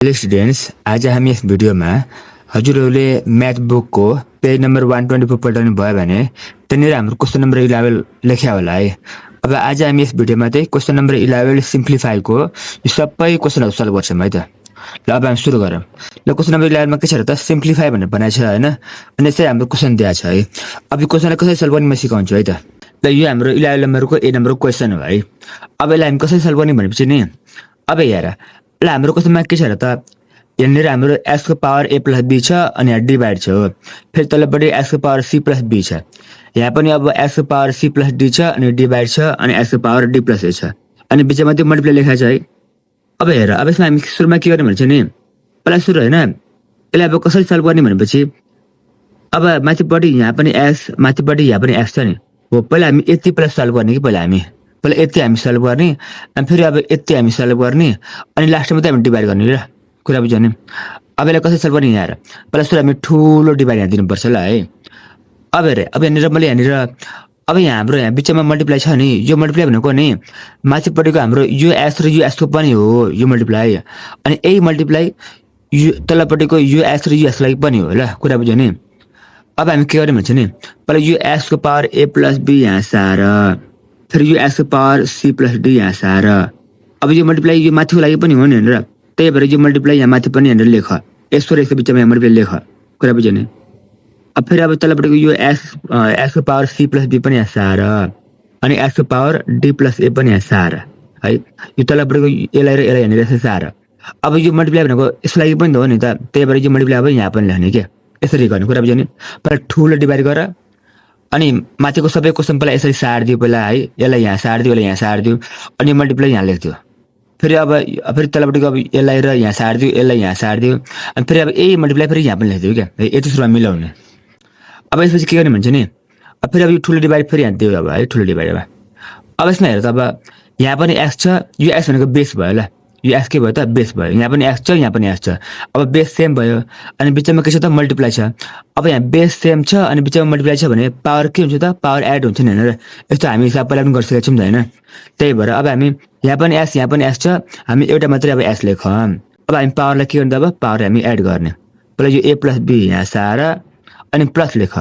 Hello students, आज हामी यस भिडियोमा हजुरहरूले म्याथ बुकको पेज नम्बर 124 पल्टाउनु भयो भने त्यहाँनिर हाम्रो क्वेसन नम्बर 11 लेख्या होला है। अब आज हामी यस भिडियोमा चाहिँ क्वेसन नम्बर 11 सिम्प्लिफाईको यो सबै क्वेसनहरू सल्भ गर्छौँ है त। ल अब हामी सुरु गरौँ। ल क्वेसन नम्बर 11 मा के छ र त सिम्प्लिफाई भनेर बनाएको छ हैन। अनि यसै हाम्रो क्वेसन दिएको छ है। अब यो क्वेसनलाई कसरी सल्भ गर्ने म सिकाउँछु है त। ल यो हाम्रो 11 नम्बरको ए नम्बरको क्वेसन हो है। अब यसलाई हामी कसरी सल्भ गर्ने भनेपछि नि अब हेर ल हाम्रो क्वेसनमा के छ र त यहाँनिर हाम्रो s को पावर a प्लस b छ अनि यहाँ डिभाइड छ हो। फेरि तलपट्टि s को पावर c प्लस b छ। यहाँ पनि अब s को पावर c प्लस d छ अनि डिभाइड छ अनि s को पावर d प्लस a छ अनि बिचमा त्यो मल्टिप्लाई लेखा छ है। अब हेर अब यसमा हामी सुरुमा के गर्ने भनेपछि नि पहिला सुरु हैन यसलाई अब कसरी सल्भ गर्ने भनेपछि अब माथिपट्टि यहाँ पनि s माथिपट्टि यहाँ पनि s छ नि हो। पहिला हामी यति प्लस सल्भ गर्ने कि पहिला यति हामी सल्भ गर्ने अनि फेरि अब यति हामी सल्भ गर्ने अनि लास्टमा चाहिँ हामी डिभाइड गर्ने र कुरा बुझ्यो नि। अब यसलाई कसरी सल्भ गर्ने यहाँ पहिला सुरु हामी ठुलो डिभाइड यहाँ दिनुपर्छ ल है। अब हेरे अब यहाँनिर मैले यहाँनिर अब यहाँ हाम्रो यहाँ बिचमा मल्टिप्लाई छ नि यो मल्टिप्लाई भनेको नि माथिपट्टिको हाम्रो यो s र यो s को पनि हो यो मल्टिप्लाई अनि यही मल्टिप्लाई यो तलपट्टिको यो s र यो s लाई पनि हो ल कुरा बुझ्यो नि। अब हामी के गर्ने भन्छ नि पहिला यो s को पावर a प्लस b यहाँ सार फेरि यो s को पावर c प्लस d यहाँ सार। अब यो मल्टिप्लाई यो माथिको लागि पनि हो नि हेरेर त्यही भएर यो मल्टिप्लाई यहाँ माथि पनि हेरेर लेख यसको र यसको बिचमा यहाँ मल्टिप्लाई लेख कुरा बुझ्यो नि। अब फेरि अब तलपट्टिको यो s को पावर c प्लस b पनि यहाँ सार अनि s को पावर d प्लस a पनि यहाँ सार है। यो तलपट्टिको यसलाई र यसलाई हेरेर यसै सार। अब यो मल्टिप्लाई भनेको यसको लागि पनि त हो नि त त्यही भएर यो मल्टिप्लाई अब यहाँ पनि लेख्ने के यसरी गर्ने कुरा बुझ्यो नि। पहिला ठुलो डिभाइड गर अनि माथिको सबै क्वेसन पहिला यसरी सारिदियो पहिला है। यसलाई यहाँ सारिदियो यसलाई यहाँ सारिदियो अनि मल्टिप्लाई यहाँ लेख्दियो फेरि अब फेरि तलपट्टिको अब यसलाई र यहाँ सारिदियो यसलाई यहाँ सारिदियो अनि फेरि अब यही मल्टिप्लाई फेरि यहाँ पनि लेखिदियो क्या यति सुरुमा मिलाउने। अब यसपछि के गर्ने भन्छ नि अब फेरि अब यो ठुलो डिभाइड फेरि यहाँ दियो अब है ठुलो डिभाइड अब यसमा हेर त अब यहाँ पनि s छ यो s भनेको बेस भयो ल यो s के भयो त बेस भयो यहाँ पनि s छ यहाँ पनि s छ अब बेस सेम भयो अनि बिचमा के छ त मल्टिप्लाई छ। अब यहाँ बेस सेम छ अनि बिचमा मल्टिप्लाई छ भने पावर के हुन्छ त पावर एड हुन्छ नि होइन। यस्तो हामी हिसाब पहिला पनि गरिसकेको छौँ त होइन। त्यही भएर अब हामी यहाँ पनि s छ हामी एउटा मात्रै अब s लेखौँ। अब हामी पावरलाई के गर्ने त अब पावर हामी एड गर्ने पहिला यो a प्लस b यहाँ सार अनि प्लस लेख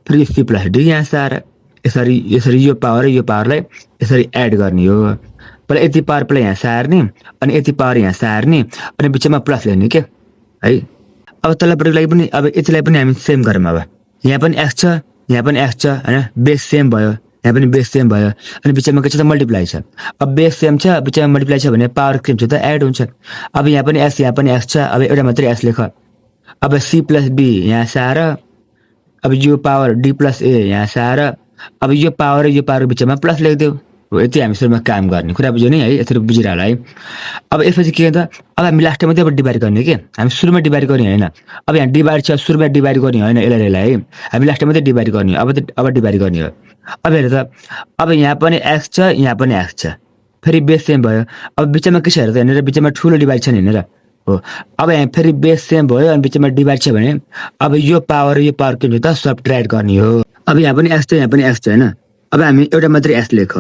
फेरि c प्लस d यहाँ सार यसरी यसरी यो पावर र यो पावरलाई यसरी एड गर्ने हो। पहिला यति पावर पहिला यहाँ सार्ने अनि यति पावर यहाँ सार्ने अनि बिचमा प्लस लेख्ने के है। अब तलपट्टिको लागि पनि अब यतिलाई पनि हामी सेम गरौँ। अब यहाँ पनि s छ यहाँ पनि s छ होइन बेस सेम भयो यहाँ पनि बेस सेम भयो अनि बिचमा के छ त मल्टिप्लाई छ। अब बेस सेम छ बिचमा मल्टिप्लाई छ भने पावर के हुन्छ त एड हुन्छ। अब यहाँ पनि s छ अब एउटा मात्रै s लेख। अब c प्लस b यहाँ सार अब यो पावर d प्लस a यहाँ सार अब यो पावर र यो पावर बिचमा प्लस लेखिदियो हो। यति हामी सुरुमा काम गर्ने कुरा बुझ्यो नि है यसरी बुझिरह होला है। अब यसपछि के त अब हामी लास्टमा चाहिँ अब डिभाइड गर्ने के हामी सुरुमा डिभाइड गर्ने होइन। अब यहाँ डिभाइड छ सुरुमा डिभाइड गर्ने होइन यसलाई है हामी लास्टमा चाहिँ डिभाइड गर्ने अब डिभाइड गर्ने हो। अब हेर त अब यहाँ पनि s छ यहाँ पनि s छ फेरि बेस सेम भयो। अब बिचमा के छ हेर त यहाँनिर बिचमा ठुलो डिभाइड छ नि हेरेर हो। अब यहाँ फेरि बेस सेम भयो अनि बिचमा डिभाइड छ भने अब यो पावर र यो पावर के हुन्छ त सबट्र्याक्ट गर्ने हो। अब यहाँ पनि s छ यहाँ पनि s छ होइन। अब हामी एउटा मात्रै s लेख।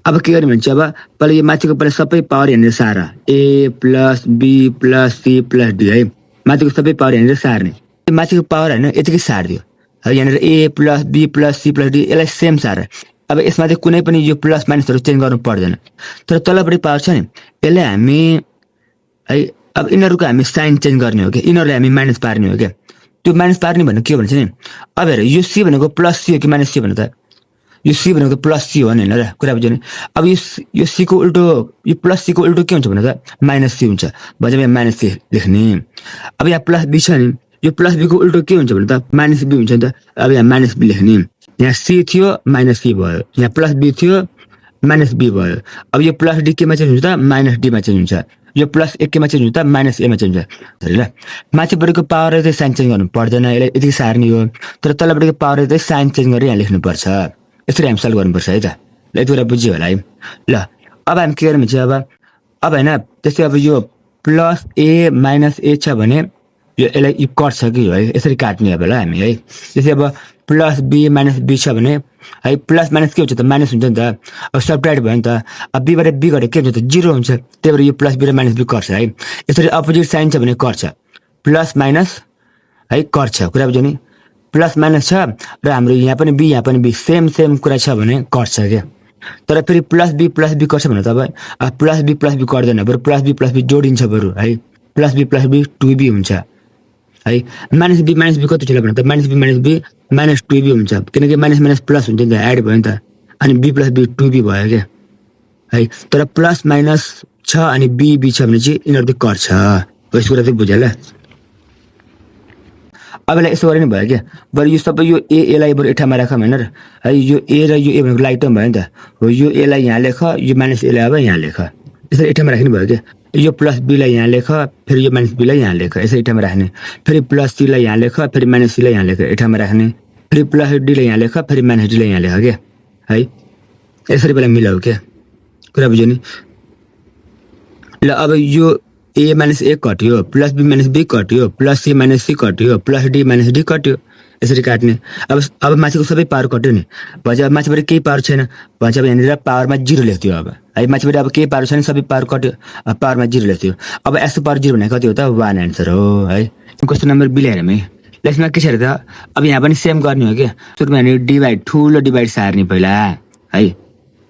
अब के गर्ने भन्छ अब पहिला यो माथिको पहिला सबै पावर यहाँनिर सार a plus b plus c plus d है माथिको सबै पावर यहाँनिर सार्ने माथिको पावर होइन यतिकै सारिदियो है। यहाँनिर a plus b plus c plus d यसलाई सेम सार। अब यसमा चाहिँ कुनै पनि यो प्लस माइनसहरू चेन्ज गर्नु पर्दैन तर तलपट्टि पावर छ नि यसलाई हामी है अब यिनीहरूको हामी साइन चेन्ज गर्ने हो कि यिनीहरूलाई हामी माइनस पार्ने हो क्या। त्यो माइनस पार्ने भनेको के भन्छ नि अब हेर यो c भनेको प्लस c हो कि माइनस c भन्नु त यो c भनेको त प्लस c हो नि होइन र कुरा बुझ्यो नि। अब यो c को उल्टो यो प्लस c को उल्टो के हुन्छ भने त माइनस c हुन्छ भन्छ यहाँ माइनस c लेख्ने। अब यहाँ प्लस b छ नि यो प्लस b को उल्टो के हुन्छ भने त माइनस b हुन्छ नि त अब यहाँ माइनस b लेख्ने। यहाँ c थियो माइनस c भयो यहाँ प्लस b थियो माइनस b भयो। अब यो प्लस d केमा चेन्ज हुन्छ त माइनस d मा चेन्ज हुन्छ यो प्लस a केमा चेन्ज हुन्छ त माइनस a मा चेन्ज हुन्छ ल। माथिपट्टिको पावर चाहिँ साइन चेन्ज गर्नु पर्दैन यसलाई यति सार्ने हो तर तलपट्टिको पावर चाहिँ साइन चेन्ज गरेर यहाँ लेख्नुपर्छ यसरी हामी सल्भ गर्नुपर्छ है त। ल यति कुरा बुझ्यो होला है। ल अब हामी के गर्ने भन्छ अब होइन त्यस्तै अब यो प्लस a माइनस a छ भने यो यसलाई कट्छ कि है यसरी काट्ने अब ल हामी है। त्यसै अब प्लस बी माइनस बी छ भने है प्लस माइनस के हुन्छ त माइनस हुन्छ नि त अब सबट्र्याक्ट भयो नि त अब बीबाट बी घटे के हुन्छ त जिरो हुन्छ त्यही भएर यो प्लस बी र माइनस बी कर्छ है यसरी अपोजिट साइन छ भने कर्छ प्लस माइनस है कर्छ कुरा बुझ्यो नि प्लस माइनस छ र हाम्रो यहाँ पनि बी सेम कुरा छ भने कर्छ क्या तर फेरि प्लस बी कर्छ भने त अब प्लस बी कर्दैन बरु प्लस बी जोडिन्छ बरु है प्लस बी 2b हुन्छ है माइनस बी कति छ भने त माइनस बी माइनस 2b हुन्छ किनकि माइनस माइनस प्लस हुन्छ नि त एड भयो नि त अनि बी 2b भयो क्या है तर प्लस माइनस छ अनि बी छ भने चाहिँ यिनीहरू चाहिँ कर्छ यस कुरा चाहिँ बुझ्यो ल अब यसलाई यसो गरे नि भयो क्या बरु यो सबै यो एलाई बरु एठामा राख होइन र है यो ए र यो ए भनेको लाइट टर्म भयो नि त हो यो एलाई यहाँ लेख यो माइनस एलाई अब यहाँ लेख यसरी एठामा राख्ने भयो क्या यो प्लस बीलाई यहाँ लेख फेरि यो माइनस बीलाई यहाँ लेख यसरी एठामा राख्ने फेरि प्लस सीलाई यहाँ लेख फेरि माइनस सीलाई यहाँ लेख एठामा राख्ने फेरि प्लस डीलाई यहाँ लेख फेरि माइनस डीलाई यहाँ लेख क्या है यसरी बेला मिलाऊ क्या कुरा बुझ्यो नि ल अब यो ए माइनस ए कट्यो प्लस बी माइनस बी कट्यो प्लस सी माइनस सी कट्यो प्लस डी माइनस डी कट्यो यसरी काट्ने अब माथिको सबै पावर कट्यो नि भन्छ अब माथिबाट केही पावर छैन भन्छ अब यहाँनिर पावरमा जिरो लेख्थ्यो अब है माथिबाट अब केही पावर छैन सबै पावर कट्यो पावरमा जिरो लेख्थ्यो अब यसको पावर जिरो भने कति हो त 1 एन्सर हो है क्वेसन नम्बर बी ल्याएर है यसमा के छ अरे त अब यहाँ पनि सेम गर्ने हो क्या सुरुमा हामी डिभाइड ठुलो डिभाइड सार्ने पहिला है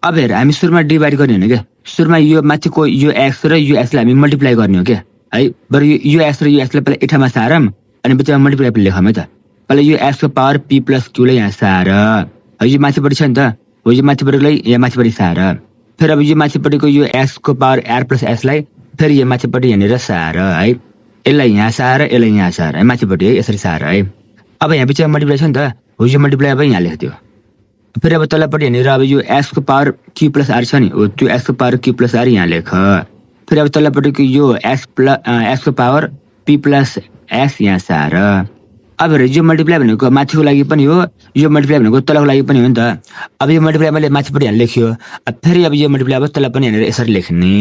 अब हेर हामी सुरुमा डिभाइड गर्ने होइन क्या सुरुमा यो माथिको यो एक्स र यो एक्सलाई हामी मल्टिप्लाई गर्ने हो क्या है बरु यो एक्स र यो एक्सलाई पहिला एठामा सारम अनि बिचमा मल्टिप्लाई लेखौँ है त पहिला यो एक्सको पावर पी प्लस क्यूलाई यहाँ सार है यो माथिपट्टि छ नि त हो यो माथिपट्टिलाई यहाँ माथिपट्टि सार फेरि अब यो माथिपट्टिको यो एक्सको पावर आर प्लस एसलाई फेरि यो माथिपट्टि यहाँनिर सार है यसलाई यहाँ सार यसलाई यहाँ सार है माथिपट्टि है यसरी सार है अब यहाँ बिचमा मल्टिप्लाई छ नि त हो यो मल्टिप्लाई अब यहाँ लेख्थ्यो फेरि अब तलपट्टि यहाँनिर अब यो एक्सको पावर क्यू प्लस आर छ नि हो त्यो एक्सको पावर क्यू प्लस आर यहाँ लेख फेरि अब तलपट्टिको यो एक्सको पावर पी प्लस एस यहाँ सार अब हेर यो मल्टिप्लाई भनेको माथिको लागि पनि हो यो मल्टिप्लाई भनेको तलको लागि पनि हो नि त अब यो मल्टिप्लाई मैले माथिपट्टि यहाँ लेख्यो फेरि अब यो मल्टिप्लाई अब तल पनि यहाँनिर यसरी लेख्ने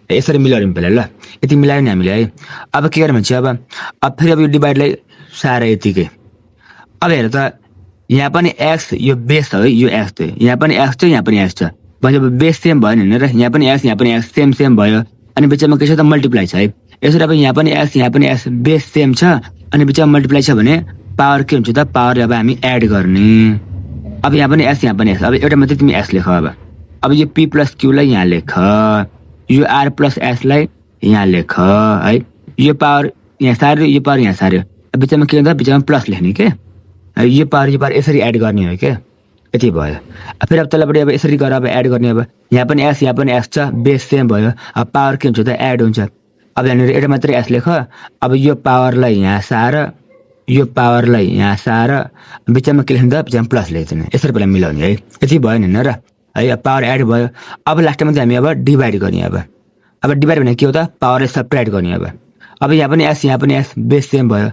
यसरी मिलाउनु पहिला ल यति मिलायो नि हामीले है अब के गर्ने भन्छ अब फेरि अब यो डिभाइडलाई सार यतिकै अब हेर त यहाँ पनि एक्स यो बेस हो है यो एक्स थियो यहाँ पनि एक्स छ यहाँ पनि एक्स छ भने अब बेस सेम भयो नि र यहाँ पनि एक्स सेम भयो अनि बिचमा के छ त मल्टिप्लाई छ है यसरी अब यहाँ पनि एक्स बेस सेम छ अनि बिचमा मल्टिप्लाई छ भने पावर के हुन्छ त पावर अब हामी एड गर्ने अब यहाँ पनि एक्स अब एउटा मात्रै तिमी एक्स लेख अब यो पी प्लस क्यूलाई यहाँ लेख यो आर प्लस एसलाई यहाँ लेख है यो पावर यहाँ सार्यो यो पावर यहाँ सार्यो बिचमा के हुन्छ बिचमा प्लस लेख्ने के यो पावर यसरी एड गर्ने हो क्या यति भयो फेरि अब तलपट्टि अब यसरी गरेर अब एड गर्ने अब यहाँ पनि एक्स छ बेस सेम भयो अब पावर के हुन्छ त एड हुन्छ अब यहाँनिर एउटा मात्रै एस लेख अब यो पावरलाई यहाँ सार यो पावरलाई यहाँ सार बिचमा के लेख्नु त बिचमा प्लस लेख्दैन यसरी पहिला मिलाउने है यति भयो नि र है अब पावर एड भयो अब लास्टमा चाहिँ हामी अब डिभाइड गर्ने अब डिभाइड भने के हो त पावरलाई सबट्र्याक्ट गर्ने अब यहाँ पनि एस बेस सेम भयो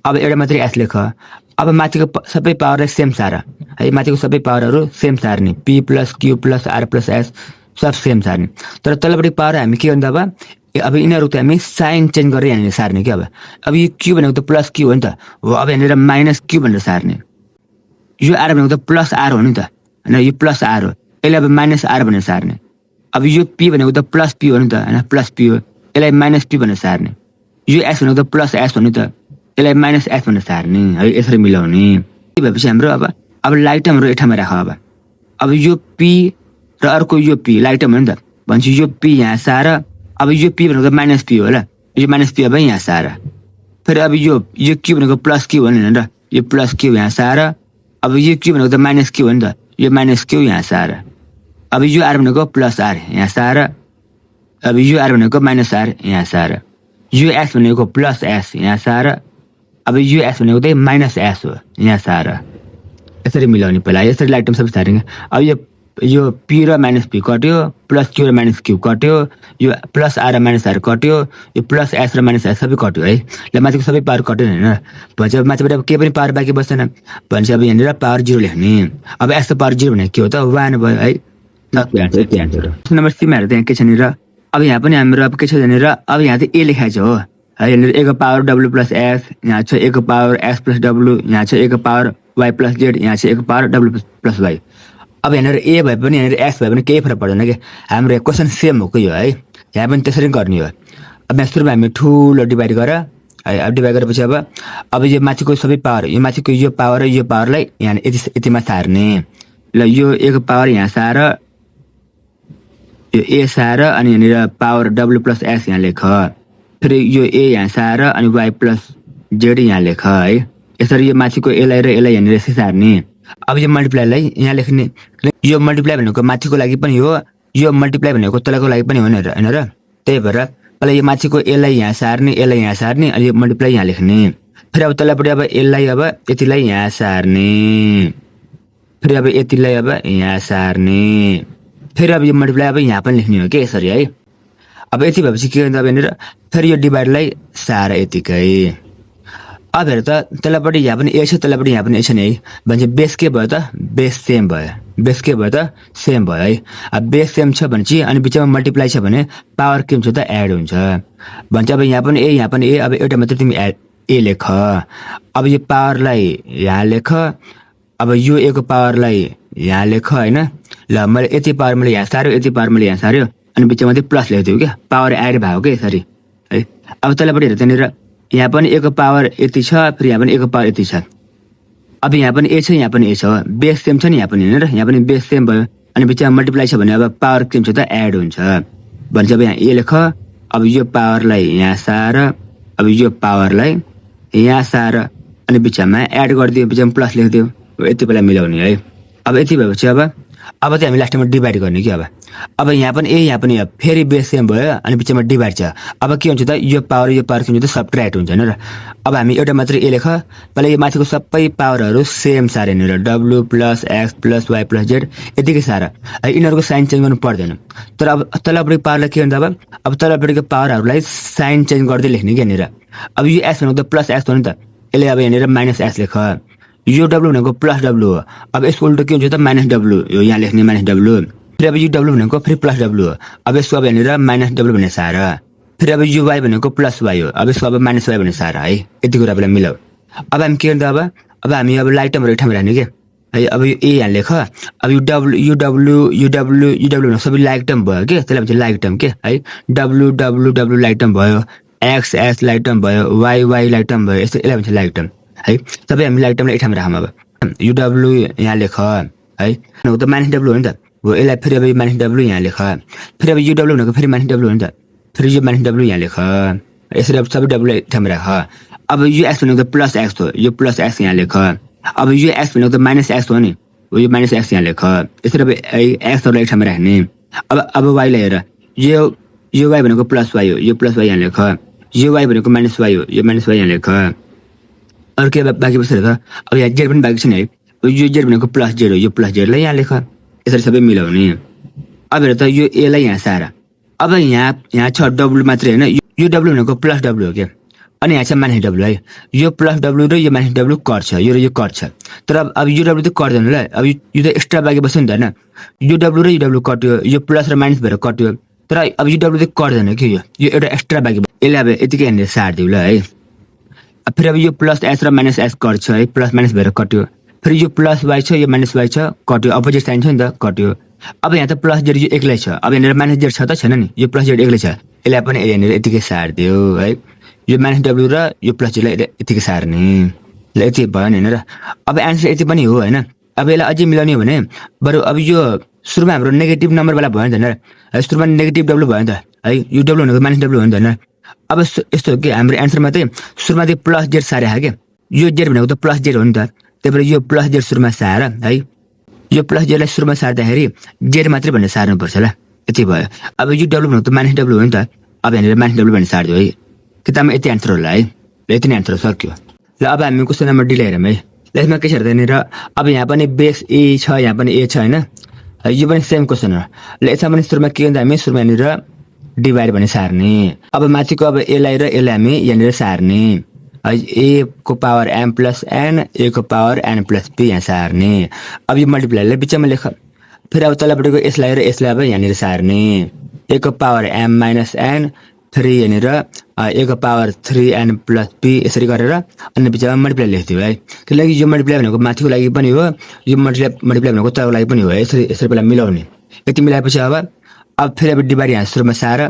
अब एउटा मात्रै एस लेख अब माथिको सबै पावरलाई सेम सार है माथिको सबै पावरहरू सेम सार्ने P plus Q plus R plus S सब सेम सार्ने तर तलपट्टि पावर हामी के गर्नु अब यिनीहरू त हामी साइन चेन्ज गरेर यहाँनिर सार्ने क्या अब यो क्यू भनेको त प्लस क्यू हो नि त हो अब यहाँनिर माइनस क्यू भनेर सार्ने यो आर भनेको त प्लस आर हो नि त होइन यो प्लस आर हो यसलाई अब माइनस आर भनेर सार्ने अब यो पी भनेको त प्लस पी हो नि त होइन प्लस पी हो यसलाई माइनस पी भनेर सार्ने यो एस भनेको त प्लस एस हो नि त यसलाई माइनस एस भनेर सार्ने है यसरी मिलाउने के भएपछि हाम्रो अब लाइटमहरू एठामा राख अब यो पी र अर्को यो पी लाइटम हो नि त भन्छु यो पी यहाँ सार अब यो पी भनेको माइनस पी होला यो माइनस पी अब यहाँ सार फेरि अब यो क्यू भनेको प्लस क्यू हो नि र यो प्लस क्यू यहाँ सार अब यो क्यू भनेको त माइनस क्यू हो नि त यो माइनस क्यू यहाँ सार अब यो आर भनेको प्लस आर यहाँ सार अब यो आर भनेको माइनस आर यहाँ सार यो एस भनेको प्लस एस यहाँ सार अब यो एस भनेको चाहिँ माइनस एस हो यहाँ सार यसरी मिलाउने पहिला यसरी लाइटम सबै सार्ने अब यो पी र माइनस पी कट्यो प्लस क्यू र माइनस क्यू कट्यो यो प्लस आर र माइनस आर कट्यो यो प्लस एस र माइनस एस सबै कट्यो है ल माथिको सबै पावर कट्यो होइन भन्छ माथिबाट अब केही पनि पावर बाँकी बस्दैन भन्छ अब यहाँनिर पावर 0 लेख्ने अब एसको पावर 0 भने के हो त 1 भयो है नम्बर सीमा हेर्दा यहाँ के छ नि र अब यहाँ पनि हाम्रो अब के छ भनेर अब यहाँ चाहिँ ए लेखाएको छ हो है यहाँनिर ए को पावर डब्लु प्लस एस यहाँ छ ए को पावर एस प्लस डब्लु यहाँ छ ए को पावर वाई प्लस जेड यहाँ चाहिँ एको पावर डब्लु प्लस वाई अब यहाँनिर ए भए पनि यहाँनिर एक्स भए पनि केही फरक पर्दैन कि हाम्रो क्वेसन सेम हो कि यो है यहाँ पनि त्यसरी गर्ने हो अब यहाँ सुरुमा हामी ठुलो डिभाइड गरेर है अब डिभाइड गरेपछि अब यो माथिको सबै पावर यो माथिको यो पावर र यो पावरलाई यहाँ यतिमा सार्ने ल यो एको पावर यहाँ सार यो ए सार अनि यहाँनिर पावर डब्लु प्लस एक्स यहाँ लेख फेरि यो ए यहाँ सार अनि वाई प्लस जेड यहाँ लेख है यसरी यो माथिको एलाई र यसलाई यहाँनिर यसरी सार्ने अब यो मल्टिप्लाईलाई यहाँ लेख्ने यो मल्टिप्लाई भनेको माथिको लागि पनि हो यो मल्टिप्लाई भनेको तलको लागि पनि हो होइन र त्यही भएर पहिला यो माथिको एलाई यहाँ सार्ने अनि यो मल्टिप्लाई यहाँ लेख्ने फेरि अब तलपट्टि अब यसलाई अब यतिलाई यहाँ सार्ने फेरि अब यतिलाई अब यहाँ सार्ने फेरि अब यो मल्टिप्लाई अब यहाँ पनि लेख्ने हो कि यसरी है अब यति भएपछि के गर्दा अब यहाँनिर फेरि यो डिभाइडलाई सार यतिकै अब हेर त तलपट्टि यहाँ पनि ए छ तलपट्टि यहाँ पनि ए छ नि है भने बेस के भयो त बेस सेम भयो है अब बेस सेम छ भने चाहिँ अनि बिचमा मल्टिप्लाई छ भने पावर के हुन्छ त एड हुन्छ भन्छ अब यहाँ पनि ए अब एउटा मात्रै तिमी ए लेख अब यो पावरलाई यहाँ लेख अब यो ए को पावरलाई यहाँ लेख होइन ल मैले यति पावर मैले यहाँ सार्यो यति पावर मैले यहाँ सार्यो अनि बिचमा चाहिँ प्लस लेखिदियो क्या पावर एड भएको क्या यसरी है अब तलपट्टि हेर त्यहाँनिर यहाँ पनि ए को पावर यति छ फेरि यहाँ पनि ए को पावर यति छ अब यहाँ पनि ए छ यहाँ पनि ए छ बेस सेम छ नि यहाँ पनि होइन र यहाँ पनि बेस सेम भयो अनि बिचमा मल्टिप्लाई छ भने अब पावर के हुन्छ त एड हुन्छ भन्छ अब यहाँ ए लेख अब यो पावरलाई यहाँ सार अब यो पावरलाई यहाँ सार अनि बिचमा एड गरिदियो बिचमा प्लस लेखिदियो यति बेला मिलाउने है अब यति भएपछि अब चाहिँ हामी लास्टमा डिभाइड गर्ने कि अब यहाँ पनि ए यहाँ पनि फेरि बेस सेम भयो अनि बिचमा डिभाइड छ अब के हुन्छ त यो पावर के हुन्छ त सब्ट्र्याक्ट हुन्छ होइन र अब हामी एउटा मात्रै ए लेख पहिला यो माथिको सबै पावरहरू सेम सारे नि र W plus X plus Y plus Z यतिकै सार है यिनीहरूको साइन चेन्ज गर्नु पर्दैन तर अब तलपट्टि पावरलाई के हुन्छ अब तलपट्टिको पावरहरूलाई साइन चेन्ज गर्दै लेख्ने कि यहाँनिर अब यो एक्स भनेको त प्लस एक्स हो नि त यसले अब यहाँनिर माइनस एक्स लेख यो डब्लु भनेको प्लस डब्लु हो अब यसको उल्टो के हुन्छ त माइनस डब्लु यो यहाँ लेख्ने माइनस डब्लु फेरि अब यो डब्लु भनेको फेरि प्लस डब्लु हो अब यसको अब यहाँनिर माइनस डब्लु भन्ने सार फेरि अब यो वाई भनेको प्लस वाई हो अब यसको अब माइनस वाई भन्ने सार है यति कुरा बेला मिलाऊ अब हामी के गर्दा अब हामी अब लाइट टर्महरू ठाउँमा राख्ने के है अब यो ए यहाँ लेख अब यो डब्लु सबै लाइक टर्म भयो के त्यसलाई भन्छ लाइक टर्म के है डब्लु लाइक टर्म भयो एक्स लाइक टर्म भयो वाई लाइक टर्म भयो यस्तो यसलाई भन्छ लाइक टर्म है सबै हामी लाइक टर्मलाई एक ठाउँमा राखौँ अब यो डब्लु यहाँ लेख है त माइनस डब्लु हो नि त हो यसलाई फेरि अब माइनस डब्लु यहाँ लेख फेरि अब यो डब्लु भनेको फेरि माइनस डब्लु हो नि त फेरि यो माइनस डब्लु यहाँ लेख यसरी अब सबै डब्लु एक ठाउँमा राख अब यो एक्स भनेको त प्लस एक्स हो यो प्लस एक्स यहाँ लेख अब यो एक्स भनेको त माइनस एक्स हो नि हो यो माइनस एक्स यहाँ लेख यसरी अब एक्सहरूलाई एक ठाउँमा राख्ने अब वाईलाई हेर यो वाई भनेको प्लस वाई हो यो प्लस वाई यहाँ लेख यो वाई भनेको माइनस वाई हो यो माइनस वाई यहाँ लेख अरू के बाँकी बसेर त अब यहाँ जेड पनि बाँकी छ नि है यो जेड भनेको प्लस जेड हो यो प्लस जेडलाई यहाँ लेख यसरी सबै मिलाउने अब हेर त यो एलाई यहाँ सार अब यहाँ छ डब्लु मात्रै होइन यो डब्लु भनेको प्लस डब्लु हो क्या अनि यहाँ छ माइनस डब्लु है यो प्लस डब्लु र यो माइनस डब्लु कट छ यो र यो कट छ तर अब यो डब्लु त कट्दैन ल अब यो त एक्स्ट्रा बाँकी बस्यो नि त होइन यो डब्लु र यो डब्लु कट्यो यो प्लस र माइनस भएर कट्यो तर अब यो डब्लु त कट्दैन कि यो एउटा एक्स्ट्रा बाँकी यसलाई अब यतिकै यहाँनिर सारिदिउँ ल है फेरि अब यो प्लस एस र माइनस एस कट छ है प्लस माइनस भएर कट्यो फेरि यो प्लस वाई छ यो माइनस वाई छ कट्यो अपोजिट साइन छ नि त कट्यो अब यहाँ त प्लस जेड यो एक्लै छ अब यहाँनिर माइनस जेड छ त छैन नि यो प्लस जेड एक्लै छ यसलाई पनि यहाँनिर यतिकै सारिदियो है यो माइनस डब्लु र यो प्लस जेडलाई यतिकै सार्ने ल यति भयो नि होइन र अब एन्सर यति पनि हो होइन अब यसलाई अझै मिलाउने हो भने बरु अब यो सुरुमा हाम्रो नेगेटिभ नम्बरवाला भयो नि त होइन सुरुमा नेगेटिभ डब्लु भयो नि त है यो डब्लु भनेको माइनस डब्लु हो नि त होइन अब यस्तो हो कि हाम्रो एन्सरमा चाहिँ सुरुमा चाहिँ प्लस जेड सारे क्या यो जेड भनेको त प्लस जेड हो नि त त्यही भएर यो प्लस जेड सुरुमा सार है यो प्लस जेडलाई सुरुमा सार्दाखेरि जेड मात्रै भनेर सार्नुपर्छ ल यति भयो अब यो डब्लु भनेको त माइनस डब्लु हो नि त अब यहाँनिर माइनस डब्लु भनेर सारिदियो है किताबमा यति एन्सर होला है ल यति नै एन्सर सक्यो ल अब हामी क्वेसन नम्बर डी हेरौँ है ल यसमा के छ यहाँनिर अब यहाँ पनि बेस ए छ यहाँ पनि ए छ होइन यो पनि सेम क्वेसन हो ल यसमा पनि सुरुमा के गर्दा हामी सुरुमा यहाँनिर डिभाइड भने सार्ने अब माथिको अब एलाई र यसलाई हामी यहाँनिर सार्ने ए को power M plus N A को पावर एन प्लस बी यहाँ सार्ने अब यो मल्टिप्लाईलाई बिचमा लेख फेरि अब तलपट्टिको यसलाई र यसलाई अब यहाँनिर सार्ने ए को पावर एम माइनस एन फेरि यहाँनिर a को पावर 3n प्लस b यसरी गरेर अनि बिचमा मल्टिप्लाई लेख्दियो है त्यसलाई यो मल्टिप्लाई भनेको माथिको लागि पनि हो यो मल्टिप्लाई भनेको तलको लागि पनि हो यसरी यसरी पहिला मिलाउने यति मिलाएपछि अब फेरि अब डिभाइड यहाँ सुरुमा सार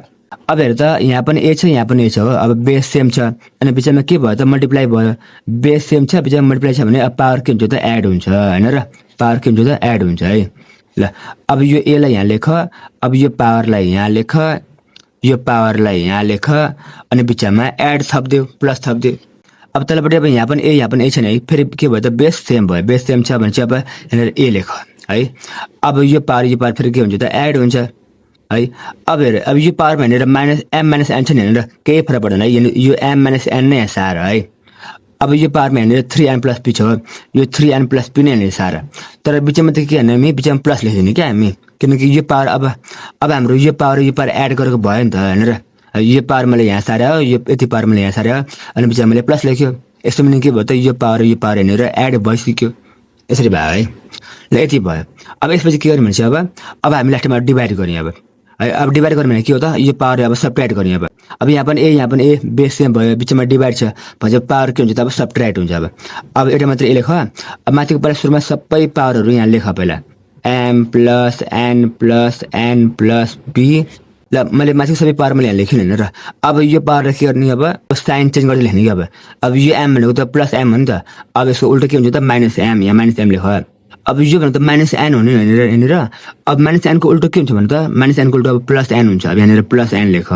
अब हेर त यहाँ पनि a छ यहाँ पनि a छ हो अब बेस सेम छ अनि बिचमा के भयो त मल्टिप्लाई भयो बेस सेम छ बिचमा मल्टिप्लाई छ भने अब पावर के हुन्छ त एड हुन्छ हैन र पावर के हुन्छ त एड हुन्छ है ल अब यो a लाई यहाँ लेख अब यो पावरलाई यहाँ लेख यो पावरलाई यहाँ लेख अनि बिचमा एड थप्दियो प्लस थप्दियो अब तलपट्टि अब यहाँ पनि a छैन है फेरि के भयो त बेस सेम भयो बेस सेम छ भने चाहिँ अब यहाँ a लेख है अब यो पावर फेरि के हुन्छ त एड हुन्छ है अब हेर अब यो पावर भनेर -m - n छ नि हैन केही फरक पर्दैन है यो m - n नै सार है अब यो पावरमा हेर्ने 3n + p छ यो 3n + p नै हेर्ने सार तर बिचमा त के हेर्ने हामी बिचमा प्लस लेख्दिने क्या हामी किनकि यो पावर अब हाम्रो यो पावर एड गरेको भयो नि त हैन र यो पावर मैले यहाँ सार्यो यो यति पावर मैले यहाँ सार्यो अनि बिचमा मैले प्लस लेख्यो यसो पनि के भयो त यो पावर हेरेर एड भइसक्यो यसरी भयो है ल यति भयो अब यसपछि के गर्ने भने अब हामी लास्टमा डिभाइड गर्ने अब है अब डिभाइड गर्ने भने के हो त यो पावर अब सब्ट्र्याक्ट गर्ने अब यहाँ पनि a बेस सेम भयो बिचमा डिभाइड छ भने पावर के हुन्छ त अब सब्ट्र्याक्ट हुन्छ अब एउटा मात्र a लेख अब माथिको पहिला सुरुमा सबै पावरहरू यहाँ लेख पहिला m + n + n + b ल मैले माथिको सबै पावर मैले यहाँ लेखेँ हैन र अब यो पावर के गर्ने अब साइन चेन्ज गर्दै लेख्ने के अब यो m भनेको त +m हो नि त अब यसको उल्टो के हुन्छ त -m यहाँ -m लेख अब यो भने त -n हुने हैन र अब -n को उल्टो के हुन्छ भने त -n को उल्टो अब +n हुन्छ अब यहाँ +n लेख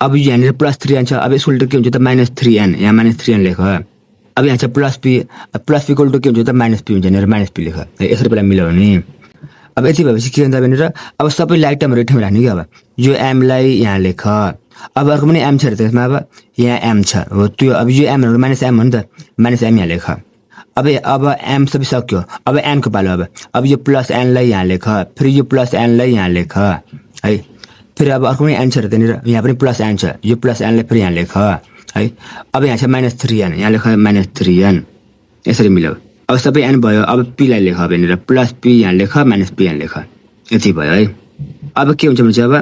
अब यहाँ +3n छ अब यसको उल्टो के हुन्छ त -3n यहाँ -3n लेख अब यहाँ छ +p को उल्टो के हुन्छ त -p हुन्छ यहाँ -p लेख यसरी पहिला मिलाउने अब यति भएपछि के हुन्छ भनेर अब सबै लाइक टर्महरु ठाउँमा राख्ने के अब यो m लाई यहाँ लेख अब अर्को पनि m छ र त्यसमा अब यहाँ m छ हो त्यो अब यो m भनेको -m हो नि त -m यहाँ लेख अब m सबै सक्यो अब n को पालो अब यो +n लाई यहाँ लेख फेरि यो +n लाई यहाँ लेख है फेरि अब अर्को पनि n छ र त्यनीर यहाँ पनि +n छ यो +n लाई फेरि यहाँ लेख है अब यहाँ छ -3n यहाँ लेख -3n यसरी मिलाऊ अब सबै n भयो अब p लाई लेख भनेर +p यहाँ लेख -p यहाँ लेख यति भयो है अब के हुन्छ भने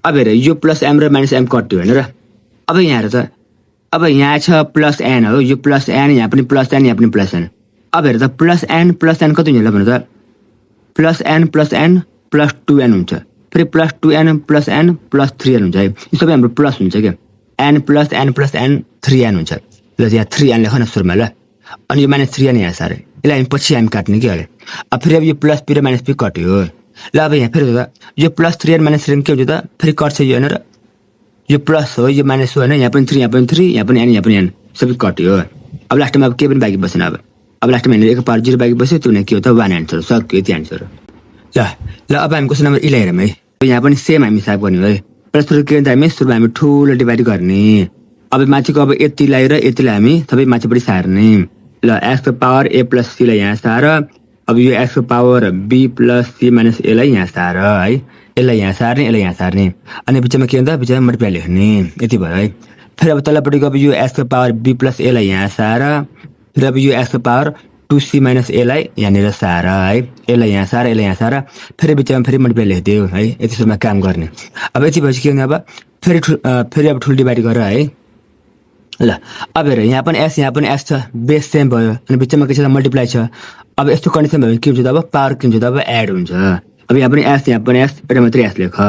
अब हेर यो +m र -m कट्यो हैन र अब यहाँ हेर त अब यहाँ छ +n हो यो +n यहाँ पनि +n यहाँ पनि +n अब हेर त +n कति हुन्छ भने त +n + 2n हुन्छ फेरि +2n + n + 3n हुन्छ है यो सबै हाम्रो प्लस हुन्छ के n + n + n 3n हुन्छ ल यहाँ 3n लेख न सुरुमा ल अनि यो -3n यहाँ सारे यसलाई हामी पछि हामी काट्ने के अरे अब फेरि अब यो +p र -p कट्यो ल अब यहाँ फेरि यो +3n -3n के हुन्छ त फेरि कट्छ यो हैन र यो प्लस हो यो माइनस हो हैन यहाँ पनि 3 यहाँ पनि 3 यहाँ पनि n यहाँ पनि n सबै कट्यो अब लास्टमा अब के पनि बाँकी बसेन अब लास्टमा हैन एक पावर 0 बाँकी बस्यो त्यो भने के हो त 1 आन्सर सक्यो यति आन्सर ल अब हामी क्वेशन नम्बर 11 हेरौँ है यहाँ पनि सेम हामी हिसाब गर्ने है प्लस के हुन्छ हामी सुरुमा हामी ठुलो डिभाइड गर्ने अब माथिको अब यतिलाई र यतिलाई हामी सबै माथिपट्टि सार्ने ल x को पावर a + c लाई यहाँ सार अब यो x को पावर b + c - a लाई यहाँ सार है यसलाई यहाँ सार्ने अनि बिचमा के हुन्छ बिचमा मल्टिप्लाई लेख्ने यति भयो है फेरि अब तलपट्टिको अब यो x को पावर b + a लाई यहाँ सार फेरि अब यो x को पावर 2c - a लाई यहाँनिर सार है यसलाई यहाँ सार फेरि बिचमा फेरि मल्टिप्लाई लेख्दियो है यति सुरुमा काम गर्ने अब यति भएपछि के हुन्छ अब फेरि अब ठुलो डिभाइड गरेर है ल अब हेर यहाँ पनि s छ बेस सेम भयो अनि बिचमा के छ मल्टिप्लाई छ अब यस्तो कन्डिसन भयो के हुन्छ त अब पावर के हुन्छ त अब एड हुन्छ अब यहाँ पनि s एउटा मात्रै s लेख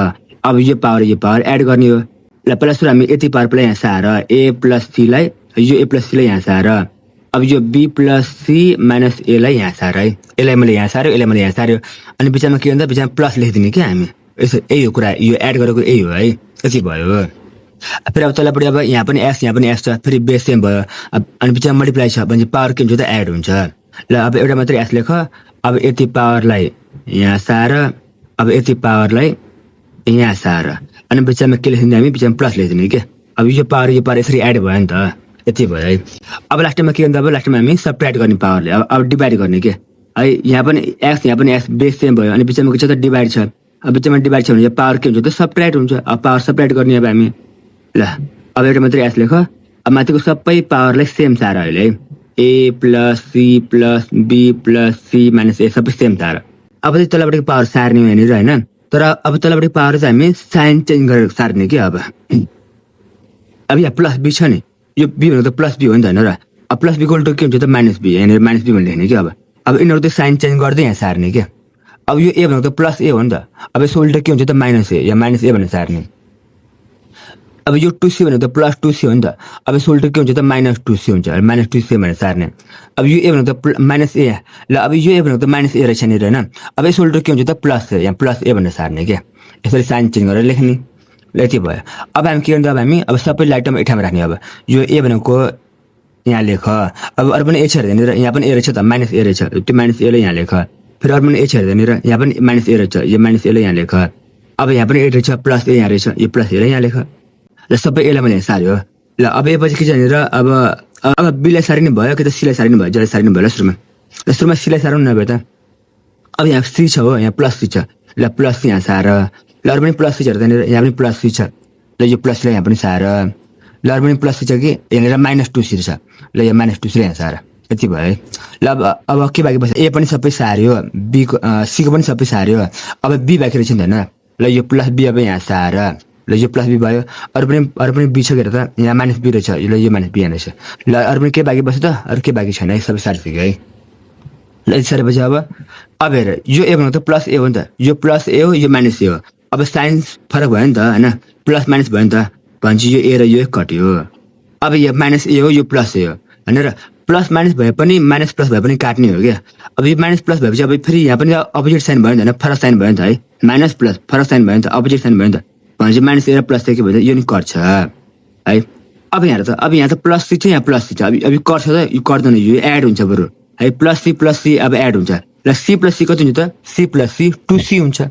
अब यो पावर एड गर्ने हो ल पहिला सुरु हामी यति पावर पहिला यहाँ सार a + c लाई यो a + c लाई यहाँ सार अब यो b + c - a लाई यहाँ सार है यसलाई मैले यहाँ सार्यो अनि बिचमा के हुन्छ बिचमा प्लस लेखिदिने के हामी यसो यही हो कुरा यो एड गरेको यही हो है यति भयो फेरि अब तलपट्टि अब यहाँ पनि s छ फेरि बेस सेम भयो अनि बिचमा मल्टिप्लाई छ भने पावर के हुन्छ त एड हुन्छ ल अब एउटा मात्रै s लेख अब यति पावरलाई यहाँ सार अब यति पावरलाई यहाँ सार अनि बिचमा के लेख्दिने हामी बिचमा प्लस लेख्दिने के अब यो पावर यसरी एड भयो नि त यति भयो है अब लास्टमा के हुन्छ अब लास्टमा हामी सब्ट्र्याक्ट गर्ने पावरले अब डिभाइड गर्ने के है यहाँ पनि s बेस सेम भयो अनि बिचमा के छ त डिभाइड छ अब बिचमा डिभाइड छ भने यो पावर के हुन्छ त सब्ट्र्याक्ट हुन्छ अब पावर सब्ट्र्याक्ट गर्ने अब हामी ल अब एउटा मात्रै s लेख अब माथिको सबै पावरलाई सेम सार अहिले है a + c + b + c - a सबै सेम सार अब चाहिँ तलपट्टिको पावर सार्ने हो यहाँनिर हैन तर अब तलपट्टिको पावर चाहिँ हामी साइन चेन्ज गरेर सार्ने के अब अब यहाँ प्लस बी छ नि यो बी भनेको त प्लस बी हो नि त होइन र अब प्लस बी इक्वल टु के हुन्छ त माइनस बी यहाँनिर माइनस बी भनेर लेख्ने कि अब यिनीहरू त साइन चेन्ज गर्दै यहाँ सार्ने क्या अब यो ए भनेको त प्लस ए हो नि त अब यसो उल्टा के हुन्छ त माइनस ए या माइनस ए भनेर सार्ने अब यो 2c भनेको त प्लस 2c हो नि त अब यसो उल्टा के हुन्छ त माइनस 2c हुन्छ माइनस 2c भनेर सार्ने अब यो ए भनेको त माइनस ए ल अब यो ए भनेको त माइनस ए रहेछ नि होइन अब यसो उल्टा के हुन्छ त प्लस ए यहाँ प्लस ए भनेर सार्ने क्या यसरी साइन चेन्ज गरेर लेख्ने ल यति भयो अब हामी के गर्नु अब हामी अब सबै लाइटमा एक ठाउँमा राख्ने अब यो ए भनेको यहाँ लेख अब अरू पनि ए छ हेर्दैनिर यहाँ पनि ए रहेछ त माइनस ए रहेछ त्यो माइनस एलाई यहाँ लेख फेरि अरू पनि ए छ हेर्दैनिर यहाँ पनि माइनस ए रहेछ यो माइनस एलाई यहाँ लेख अब यहाँ पनि ए रहेछ प्लस ए यहाँ रहेछ यो प्लस एलाई यहाँ लेख ल सबै एलाई मैले सार्यो ल अब एपछि के छ भनेर अब बीलाई सारिने भयो कि त सीलाई सारिने भयो जसलाई सारिने भयो ल सुरुमा सीलाई सार्नु नभए त अब यहाँ सी छ हो यहाँ प्लस सी छ ल प्लस सी यहाँ सार ल अरू पनि प्लस सी छ हेर्दैनिर यहाँ पनि प्लस सी छ ल यो प्लस सीलाई यहाँ पनि सार ल अरू पनि प्लस सी छ कि यहाँनिर माइनस 2c छ ल यहाँ माइनस 2c यहाँ सार यति भयो है ल अब के बाँकी बस्यो ए पनि सबै सार्यो बीको सीको पनि सबै सार्यो अब बी बाँकी रहेछ नि त होइन ल यो प्लस बी अब यहाँ सार ल यो प्लस बी भयो अरू पनि बी छ के त यहाँ माइनस बी रहेछ ल यो माइनस बी यहाँ रहेछ ल अरू पनि के बाँकी बस्यो त अरू के बाँकी छैन है सबै सारिसक्यो है ल यति सारेपछि अब हेर यो ए भनेको त प्लस ए हो नि त यो प्लस ए हो यो माइनस ए हो अब साइन्स फरक भयो नि त होइन प्लस माइनस भयो नि त भनेपछि यो ए र यो कट्यो अब यो माइनस ए हो यो प्लस ए हो होइन र प्लस माइनस भए पनि माइनस प्लस भए पनि काट्ने हो क्या अब यो माइनस प्लस भएपछि अब फेरि यहाँ पनि अपोजिट साइन भयो नि त होइन फरक साइन भयो नि त है माइनस प्लस फरक साइन भयो नि त अपोजिट साइन भयो नि त भनेपछि माइनस ए र प्लस के भयो यो नि कट्छ है अब यहाँ त प्लस सी छ यहाँ प्लस सी छ अब यो कट्छ त यो कट्दैन यो एड हुन्छ बरु है प्लस सी अब एड हुन्छ र सी प्लस सी कति हुन्छ त सी प्लस सी 2c हुन्छ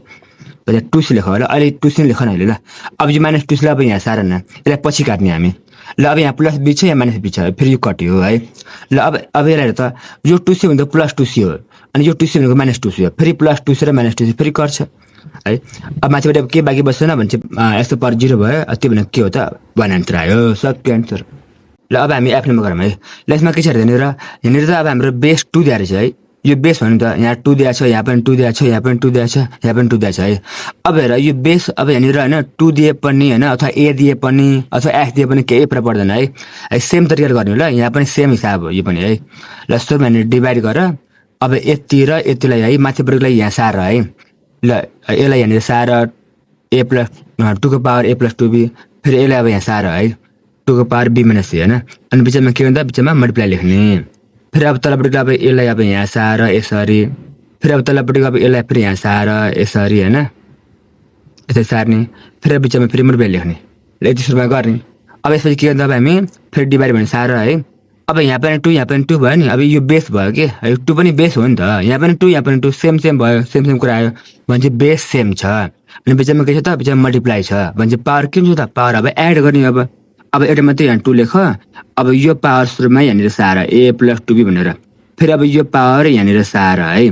2c लेख होला अहिले 2c लेख न अहिले ल अब यो माइनस 2c अब यहाँ सार न यसलाई पछि काट्ने हामी ल अब यहाँ प्लस बी छ यहाँ माइनस बी छ फेरि यो कट्यो है ल अब यसलाई त यो 2c भनेको प्लस 2c हो अनि यो 2c भनेको माइनस 2c हो फेरि प्लस 2c र माइनस 2c फेरि कट्छ है अब माथिबाट अब के बाँकी बस्दैन भने चाहिँ यस्तो पर 0 भयो त्यो भनेको के हो त 1 आन्सर आयो सक्यो आन्सर ल अब हामी एफ नम्बर गरौँ है ल यसमा के छ हेर्दैनिर यहाँनिर त अब हाम्रो बेस 2 दिएको रहेछ है यो बेस भन्नु त यहाँ 2 दिएको छ यहाँ पनि 2 दिएको छ यहाँ पनि 2 दिएको छ यहाँ पनि 2 दिएको छ है अब हेर यो बेस अब यहाँनिर होइन 2 दिए पनि होइन अथवा ए दिए पनि अथवा एफ दिए पनि केही फरक पर्दैन है सेम तरिकाले गर्ने ल यहाँ पनि सेम हिसाब हो यो पनि है ल सुरुमा यहाँनिर डिभाइड गर अब यति र यतिलाई है माथिपट्टिलाई यहाँ सार है ल यसलाई यहाँनिर सार ए प्लस 2 को पावर ए प्लस 2b फेरि यसलाई अब यहाँ सार है 2 को पावर b माइनस c होइन अनि बिचमा के हुन्छ बिचमा मल्टिप्लाई लेख्ने फेरि अब तलपट्टिको अब यसलाई अब यहाँ सार यसरी फेरि अब तलपट्टिको अब यसलाई फेरि यहाँ सार यसरी होइन यसरी सार्ने फेरि बिचमा फेरि मल्टिप्लाई लेख्ने ल यति सुरुमा गर्ने अब यसपछि के गर्दा अब हामी फेरि डिभाइड भने सार है अब यहाँ पनि 2 यहाँ पनि 2 भयो नि अब यो बेस भयो कि 2 पनि बेस हो नि त यहाँ पनि 2 यहाँ पनि 2 सेम भयो सेम कुरा आयो भने चाहिँ बेस सेम छ अनि बिचमा के छ त बिचमा मल्टिप्लाई छ भने चाहिँ पावर के हुन्छ त पावर अब एड गर्ने अब एउटा मात्रै यहाँ 2 लेख अब यो पावर सुरुमा यहाँनिर सार ए प्लस 2b भनेर फेरि अब यो पावर यहाँनिर सार है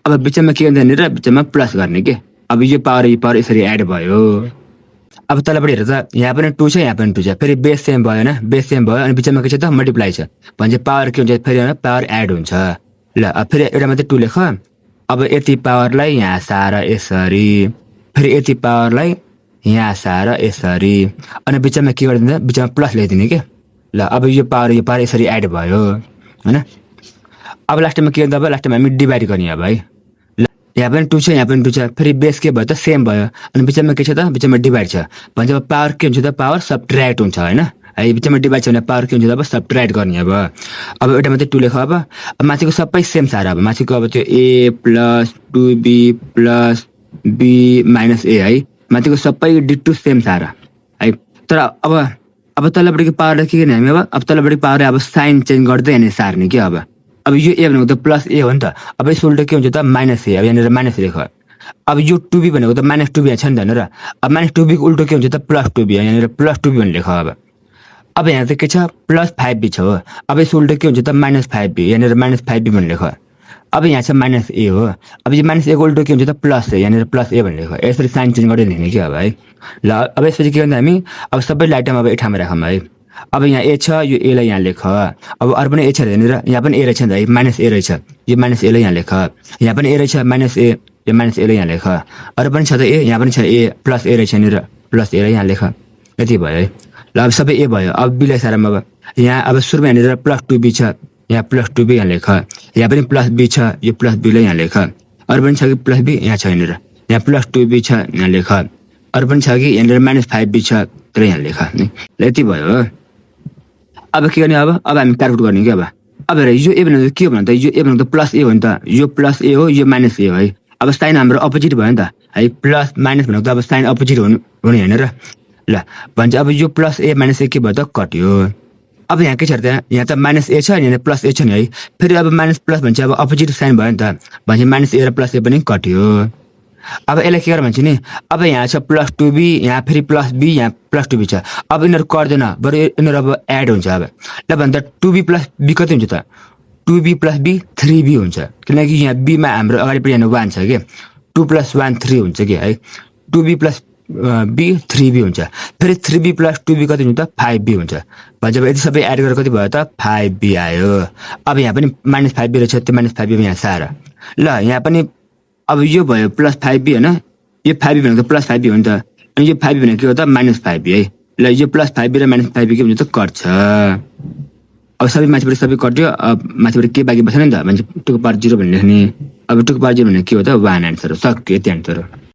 अब बिचमा के गर्दा यहाँनिर बिचमा प्लस गर्ने के अब यो पावर यसरी एड भयो अब तलपट्टि हेर त यहाँ पनि 2 छ यहाँ पनि 2 छ फेरि बेस सेम भयो होइन बेस सेम भयो अनि बिचमा के छ त मल्टिप्लाई छ भने चाहिँ पावर के हुन्छ फेरि होइन पावर एड हुन्छ ल अब फेरि एउटा मात्रै 2 लेख अब यति पावरलाई यहाँ सार यसरी फेरि यति पावरलाई यहाँ सार यसरी अनि बिचमा के गरिदिन्छ बिचमा प्लस ल्याइदिने के ल अब यो पावर यसरी एड भयो होइन अब लास्टमा के गर्दा अब लास्टमा हामी डिभाइड गर्ने अब है ल यहाँ पनि 2 छ यहाँ पनि 2 छ फेरि बेस के भयो त सेम भयो अनि बिचमा के छ त बिचमा डिभाइड छ भने चाहिँ पावर के हुन्छ त पावर सबट्र्याक्ट हुन्छ होइन है बिचमा डिभाइड छ भने पावर के हुन्छ त अब सबट्र्याक्ट गर्ने अब एउटा मात्रै 2 लेख अब माथिको सबै सेम सार अब माथिको अब त्यो A plus 2b plus b minus A है माथिको सबै डिटो सेम सार है तर अब तलपट्टिको पावरलाई के गर्ने हामी अब तलपट्टिको पावर अब साइन चेन्ज गर्दै यहाँनिर सार्ने कि अब यो ए भनेको त प्लस ए हो नि त अब यसो उल्टा के हुन्छ त माइनस ए अब यहाँनिर माइनस लेख अब यो 2b भनेको त माइनस 2b यहाँ छ नि त होइन र अब माइनस 2b को उल्टो के हुन्छ त प्लस 2b यहाँनिर प्लस 2b भनेर लेख अब यहाँ त के छ प्लस 5b छ हो अब यसो उल्टो के हुन्छ त माइनस 5b यहाँनिर माइनस 5b भनेर लेख अब यहाँ छ माइनस ए हो अब यो माइनस ए को उल्टो के हुन्छ त प्लस ए यहाँनिर प्लस ए भनेर लेख यसरी साइन चेन्ज गर्दै लेख्ने कि अब है ल अब यसपछि के गर्दा हामी अब सबै लाइटमा अब एक ठाउँमा राखौँ है अब यहाँ ए छ यो एलाई यहाँ लेख अब अरू पनि ए छ यहाँनिर यहाँ पनि ए रहेछ नि त है माइनस ए रहेछ यो माइनस एलाई यहाँ लेख यहाँ पनि ए रहेछ माइनस ए यो माइनस एलाई यहाँ लेख अरू पनि छ त ए यहाँ पनि छ ए प्लस ए रहेछ यहाँनिर प्लस एलाई यहाँ लेख यति भयो है ल अब सबै ए भयो अब बीलाई सारामा अब यहाँ अब सुरुमा यहाँनिर प्लस 2b छ यहाँ प्लस 2b यहाँ लेख यहाँ पनि प्लस b छ यो प्लस b लाई यहाँ लेख अरु पनि छ कि प्लस b यहाँ छ यहाँनिर यहाँ प्लस 2b छ यहाँ लेख अरु पनि छ कि यहाँनिर माइनस 5b छ तर यहाँ लेख ल यति भयो अब के गर्ने अब हामी क्याल्कुलेट गर्ने के अब हेर यो ए भनेको के हो भने त यो ए भनेको त प्लस ए हो नि त यो प्लस ए हो यो माइनस ए हो है अब साइन हाम्रो अपोजिट भयो नि त है प्लस माइनस भनेको त अब साइन अपोजिट हुनु होइन र ल भन्छ अब यो प्लस ए माइनस ए के भयो त कट्यो अब यहाँ के छ त यहाँ त माइनस ए छ यहाँ प्लस ए छ नि है फेरि अब माइनस प्लस भन्छ अब अपोजिट साइन भयो नि त भन्छ माइनस ए र प्लस ए पनि कट्यो अब यसलाई के गर भन्छ नि अब यहाँ छ प्लस 2b यहाँ फेरि प्लस b यहाँ प्लस 2b छ अब यिनीहरू कर्दैन बरु यिनीहरू अब एड हुन्छ अब ल भन्दा 2b प्लस b कति हुन्छ त 2b प्लस b 3b हुन्छ किनकि यहाँ b मा हाम्रो अगाडिपट्टि यहाँ 1 छ के 2 प्लस 1 3 हुन्छ कि है 2b प्लस b 3b हुन्छ फेरि 3b प्लस 2b कति हुन्छ त 5b हुन्छ भन्छ अब यति सबै एड गरेर कति भयो त 5b आयो अब यहाँ पनि माइनस 5b रहेछ त्यो माइनस 5b यहाँ सारा ल यहाँ पनि अब यो भयो प्लस 5b हैन यो 5b भनेको प्लस 5b हो नि त अनि यो 5b भनेको के हो त माइनस 5b है ल यो प्लस 5b र माइनस 5b के हुन्छ त कट्छ अब सबै माथिबाट सबै कट्यो अब माथिबाट के बाँकी बसेन नि त भन्छ 2 पावर 0 भन्ने लेख्ने अब 2 पावर 0 भनेको के हो त 1 आन्सर हो सक्यो यति आन्सर हो